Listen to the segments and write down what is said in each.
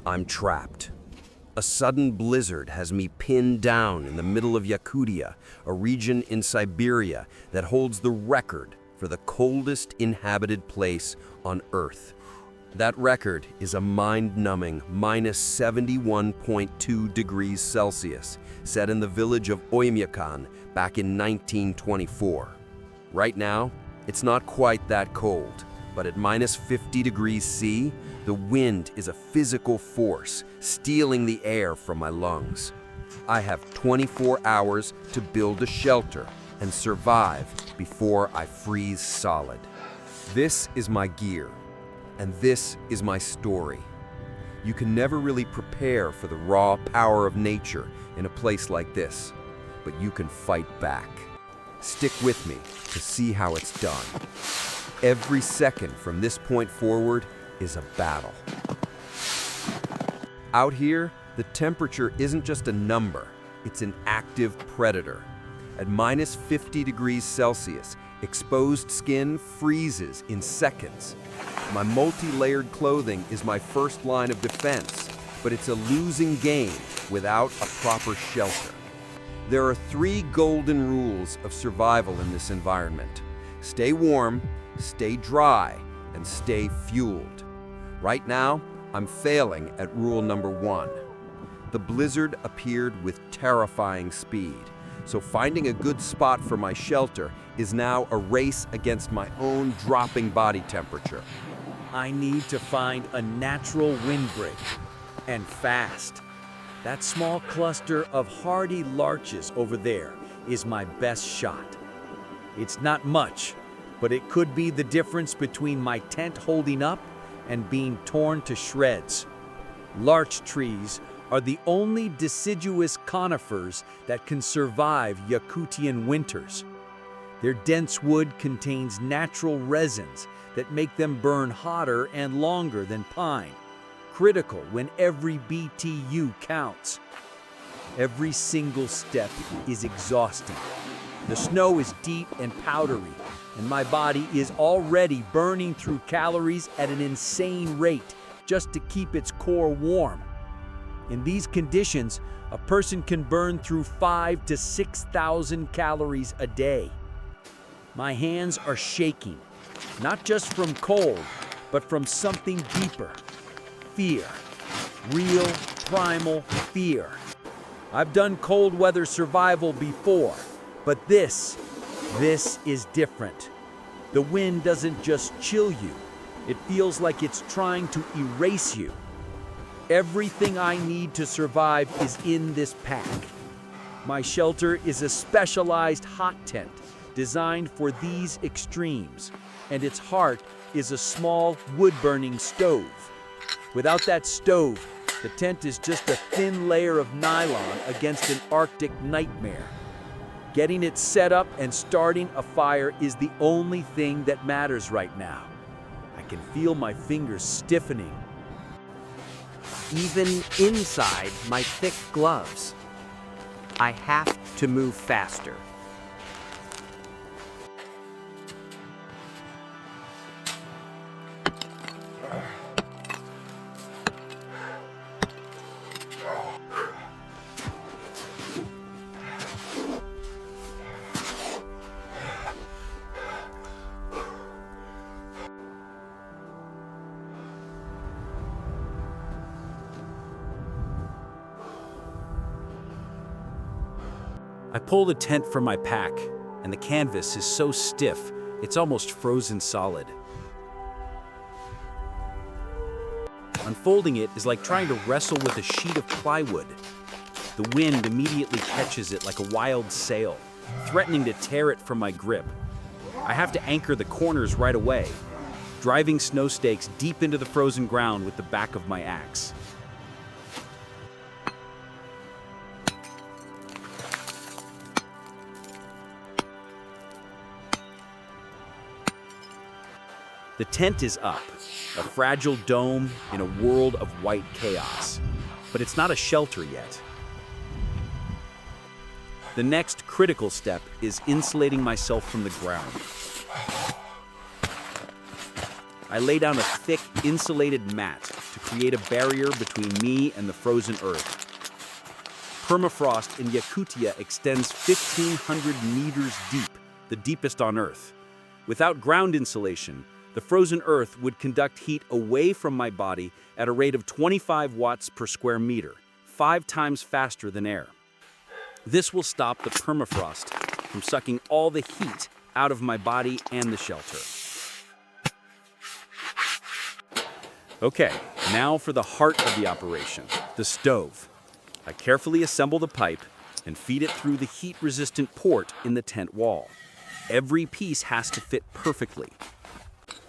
I'm trapped. A sudden blizzard has me pinned down in the middle of Yakutia, a region in Siberia that holds the record for the coldest inhabited place on Earth. That record is a mind-numbing -71.2 degrees Celsius, set in the village of Oymyakon back in 1924. Right now, it's not quite that cold, but at -50 degrees C, the wind is a physical force, stealing the air from my lungs. I have 24 hours to build a shelter and survive before I freeze solid. This is my gear, and this is my story. You can never really prepare for the raw power of nature in a place like this, but you can fight back. Stick with me to see how it's done. Every second from this point forward is a battle. Out here, the temperature isn't just a number, it's an active predator. At -50 degrees Celsius, exposed skin freezes in seconds. My multi-layered clothing is my first line of defense, but it's a losing game without a proper shelter. There are 3 golden rules of survival in this environment. Stay warm, stay dry, and stay fueled. Right now, I'm failing at rule number 1. The blizzard appeared with terrifying speed, so finding a good spot for my shelter is now a race against my own dropping body temperature. I need to find a natural windbreak, and fast. That small cluster of hardy larches over there is my best shot. It's not much, but it could be the difference between my tent holding up and being torn to shreds. Larch trees are the only deciduous conifers that can survive Yakutian winters. Their dense wood contains natural resins that make them burn hotter and longer than pine, critical when every BTU counts. Every single step is exhausting. The snow is deep and powdery, and my body is already burning through calories at an insane rate just to keep its core warm. In these conditions, a person can burn through 5,000 to 6,000 calories a day. My hands are shaking, not just from cold, but from something deeper. Fear. Real, primal fear. I've done cold weather survival before, but this is different. The wind doesn't just chill you. It feels like it's trying to erase you. Everything I need to survive is in this pack. My shelter is a specialized hot tent designed for these extremes, and its heart is a small wood-burning stove. Without that stove, the tent is just a thin layer of nylon against an Arctic nightmare. Getting it set up and starting a fire is the only thing that matters right now. I can feel my fingers stiffening. Even inside my thick gloves, I have to move faster. I pull the tent from my pack, and the canvas is so stiff, it's almost frozen solid. Unfolding it is like trying to wrestle with a sheet of plywood. The wind immediately catches it like a wild sail, threatening to tear it from my grip. I have to anchor the corners right away, driving snow stakes deep into the frozen ground with the back of my axe. The tent is up, a fragile dome in a world of white chaos. But it's not a shelter yet. The next critical step is insulating myself from the ground. I lay down a thick, insulated mat to create a barrier between me and the frozen earth. Permafrost in Yakutia extends 1,500 meters deep, the deepest on Earth. Without ground insulation, the frozen earth would conduct heat away from my body at a rate of 25 watts per square meter, 5 times faster than air. This will stop the permafrost from sucking all the heat out of my body and the shelter. Okay, now for the heart of the operation, the stove. I carefully assemble the pipe and feed it through the heat-resistant port in the tent wall. Every piece has to fit perfectly.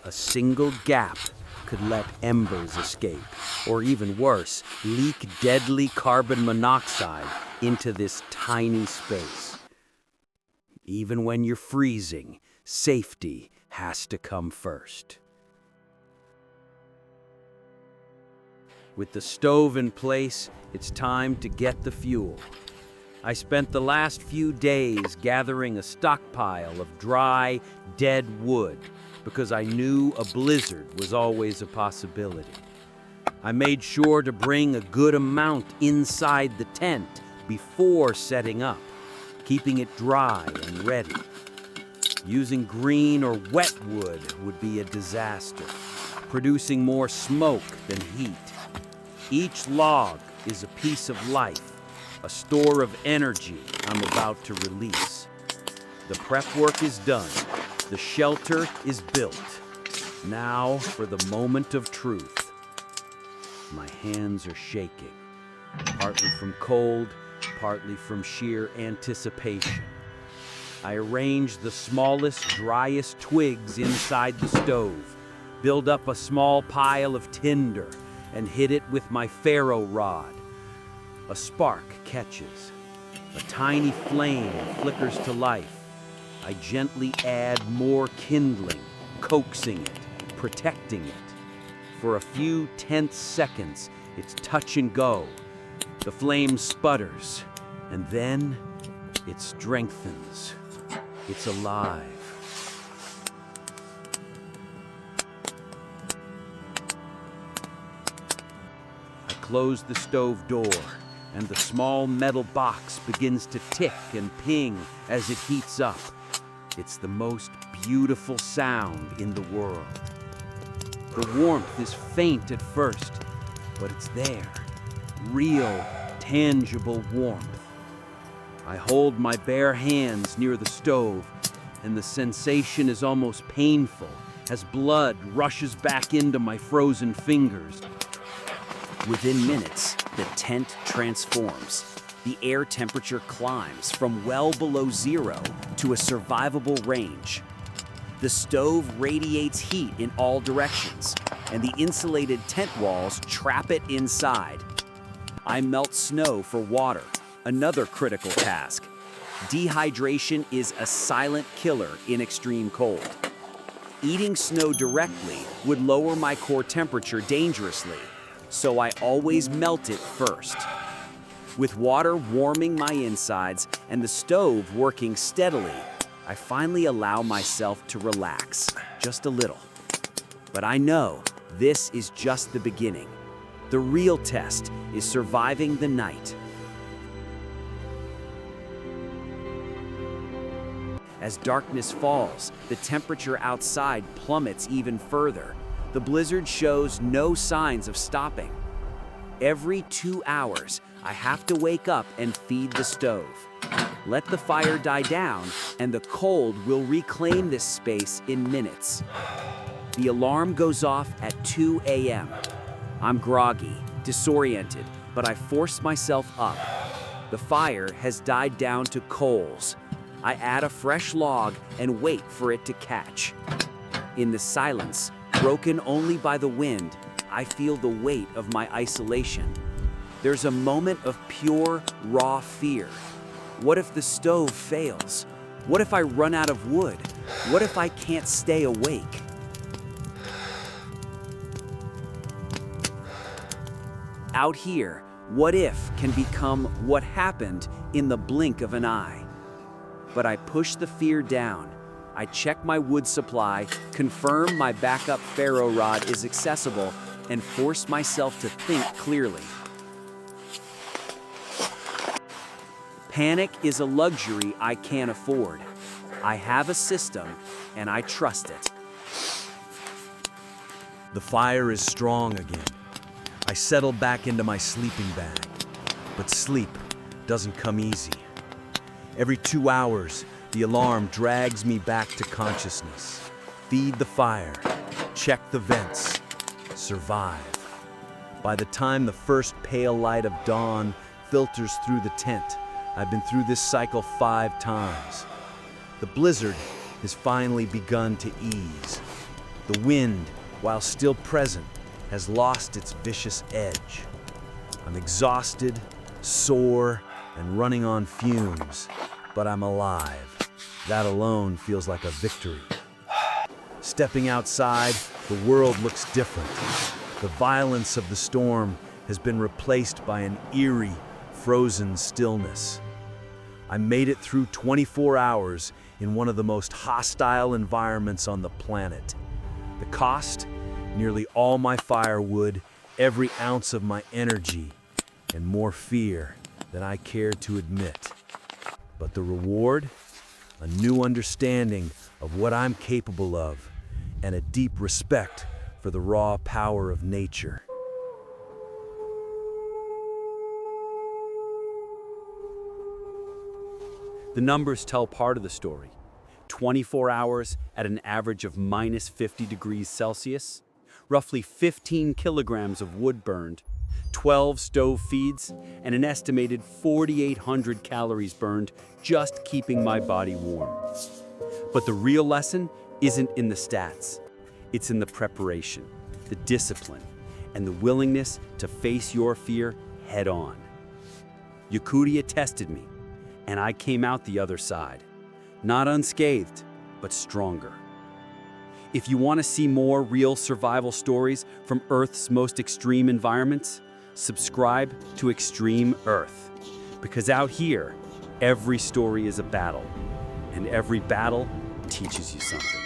A single gap could let embers escape, or even worse, leak deadly carbon monoxide into this tiny space. Even when you're freezing, safety has to come first. With the stove in place, it's time to get the fuel. I spent the last few days gathering a stockpile of dry, dead wood because I knew a blizzard was always a possibility. I made sure to bring a good amount inside the tent before setting up, keeping it dry and ready. Using green or wet wood would be a disaster, producing more smoke than heat. Each log is a piece of life, a store of energy I'm about to release. The prep work is done. The shelter is built. Now for the moment of truth. My hands are shaking, partly from cold, partly from sheer anticipation. I arrange the smallest, driest twigs inside the stove, build up a small pile of tinder, and hit it with my ferro rod. A spark catches. A tiny flame flickers to life. I gently add more kindling, coaxing it, protecting it. For a few tense seconds, it's touch and go. The flame sputters, and then it strengthens. It's alive. I close the stove door, and the small metal box begins to tick and ping as it heats up. It's the most beautiful sound in the world. The warmth is faint at first, but it's there. Real, tangible warmth. I hold my bare hands near the stove, and the sensation is almost painful as blood rushes back into my frozen fingers. Within minutes, the tent transforms. The air temperature climbs from well below zero to a survivable range. The stove radiates heat in all directions, and the insulated tent walls trap it inside. I melt snow for water, another critical task. Dehydration is a silent killer in extreme cold. Eating snow directly would lower my core temperature dangerously, so I always melt it first. With water warming my insides and the stove working steadily, I finally allow myself to relax, just a little. But I know this is just the beginning. The real test is surviving the night. As darkness falls, the temperature outside plummets even further. The blizzard shows no signs of stopping. Every 2 hours, I have to wake up and feed the stove. Let the fire die down, and the cold will reclaim this space in minutes. The alarm goes off at 2 a.m. I'm groggy, disoriented, but I force myself up. The fire has died down to coals. I add a fresh log and wait for it to catch. In the silence, broken only by the wind, I feel the weight of my isolation. There's a moment of pure, raw fear. What if the stove fails? What if I run out of wood? What if I can't stay awake? Out here, what if can become what happened in the blink of an eye. But I push the fear down. I check my wood supply, confirm my backup ferro rod is accessible, and force myself to think clearly. Panic is a luxury I can't afford. I have a system, and I trust it. The fire is strong again. I settle back into my sleeping bag. But sleep doesn't come easy. Every 2 hours, the alarm drags me back to consciousness. Feed the fire, check the vents, survive. By the time the first pale light of dawn filters through the tent, I've been through this cycle 5 times. The blizzard has finally begun to ease. The wind, while still present, has lost its vicious edge. I'm exhausted, sore, and running on fumes, but I'm alive. That alone feels like a victory. Stepping outside, the world looks different. The violence of the storm has been replaced by an eerie, frozen stillness. I made it through 24 hours in one of the most hostile environments on the planet. The cost? Nearly all my firewood, every ounce of my energy, and more fear than I care to admit. But the reward? A new understanding of what I'm capable of, and a deep respect for the raw power of nature. The numbers tell part of the story. 24 hours at an average of minus 50 degrees Celsius, roughly 15 kilograms of wood burned, 12 stove feeds, and an estimated 4,800 calories burned just keeping my body warm. But the real lesson isn't in the stats. It's in the preparation, the discipline, and the willingness to face your fear head on. Yakutia tested me, and I came out the other side. Not unscathed, but stronger. If you want to see more real survival stories from Earth's most extreme environments, subscribe to Extreme Earth. Because out here, every story is a battle, and every battle teaches you something.